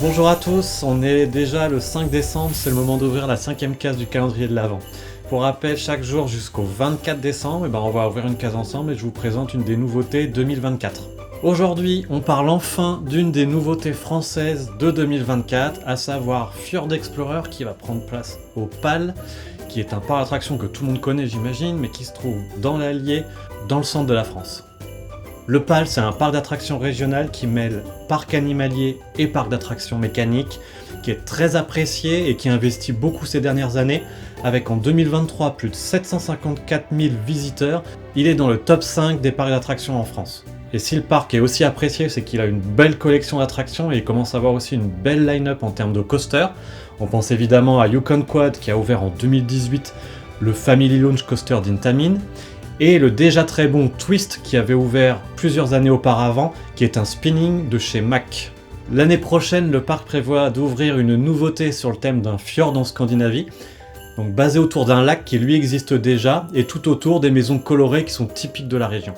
Bonjour à tous, on est déjà le 5 décembre, c'est le moment d'ouvrir la 5e case du calendrier de l'Avent. Pour rappel, chaque jour jusqu'au 24 décembre, on va ouvrir une case ensemble et je vous présente une des nouveautés 2024. Aujourd'hui, on parle enfin d'une des nouveautés françaises de 2024, à savoir Fjord Explorer qui va prendre place au PAL, qui est un parc d'attractions que tout le monde connaît j'imagine, mais qui se trouve dans l'Allier, dans le centre de la France. Le PAL, c'est un parc d'attractions régional qui mêle parc animalier et parc d'attractions mécaniques, qui est très apprécié et qui investit beaucoup ces dernières années, avec en 2023 plus de 754 000 visiteurs. Il est dans le top 5 des parcs d'attractions en France. Et si le parc est aussi apprécié, c'est qu'il a une belle collection d'attractions et il commence à avoir aussi une belle line-up en termes de coasters. On pense évidemment à Yukon Quad qui a ouvert en 2018 le Family Launch Coaster d'Intamin, et le déjà très bon Twist qui avait ouvert plusieurs années auparavant, qui est un spinning de chez Mack. L'année prochaine, le parc prévoit d'ouvrir une nouveauté sur le thème d'un fjord en Scandinavie, donc basé autour d'un lac qui lui existe déjà, et tout autour des maisons colorées qui sont typiques de la région.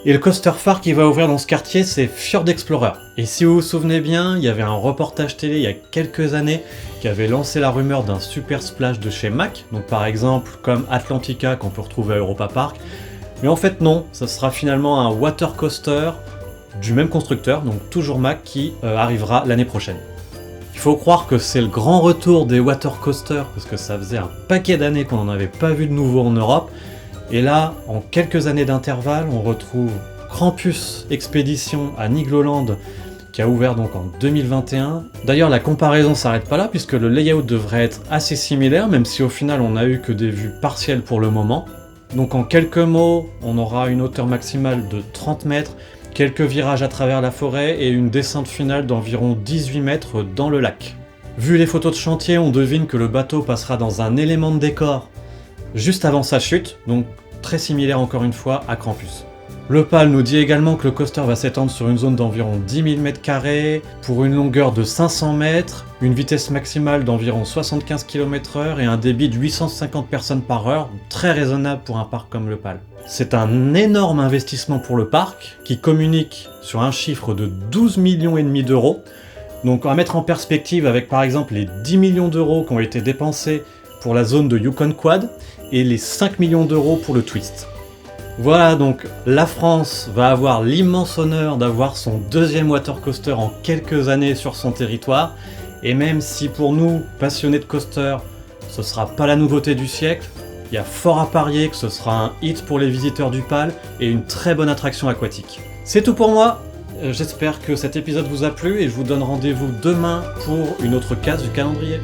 Et le coaster phare qui va ouvrir dans ce quartier, c'est Fjord Explorer. Et si vous vous souvenez bien, il y avait un reportage télé il y a quelques années qui avait lancé la rumeur d'un super splash de chez Mack, donc par exemple comme Atlantica qu'on peut retrouver à Europa Park. Mais en fait non, ça sera finalement un water coaster du même constructeur, donc toujours Mack, qui arrivera l'année prochaine. Il faut croire que c'est le grand retour des water coasters, parce que ça faisait un paquet d'années qu'on n'en avait pas vu de nouveau en Europe. Et là, en quelques années d'intervalle, on retrouve Krampus Expedition à Nigloland qui a ouvert donc en 2021. D'ailleurs, la comparaison s'arrête pas là puisque le layout devrait être assez similaire, même si au final on n'a eu que des vues partielles pour le moment. Donc en quelques mots, on aura une hauteur maximale de 30 mètres, quelques virages à travers la forêt et une descente finale d'environ 18 mètres dans le lac. Vu les photos de chantier, on devine que le bateau passera dans un élément de décor juste avant sa chute, donc très similaire encore une fois à Krampus. Le PAL nous dit également que le coaster va s'étendre sur une zone d'environ 10 000 m² pour une longueur de 500 mètres, une vitesse maximale d'environ 75 km/h et un débit de 850 personnes par heure, très raisonnable pour un parc comme le PAL. C'est un énorme investissement pour le parc qui communique sur un chiffre de 12,5 millions d'euros. Donc à mettre en perspective avec par exemple les 10 millions d'euros qui ont été dépensés pour la zone de Yukon Quad et les 5 millions d'euros pour le Twist. Voilà, donc la France va avoir l'immense honneur d'avoir son deuxième water coaster en quelques années sur son territoire, et même si pour nous, passionnés de coaster, ce sera pas la nouveauté du siècle, il y a fort à parier que ce sera un hit pour les visiteurs du PAL et une très bonne attraction aquatique. C'est tout pour moi, j'espère que cet épisode vous a plu et je vous donne rendez-vous demain pour une autre case du calendrier.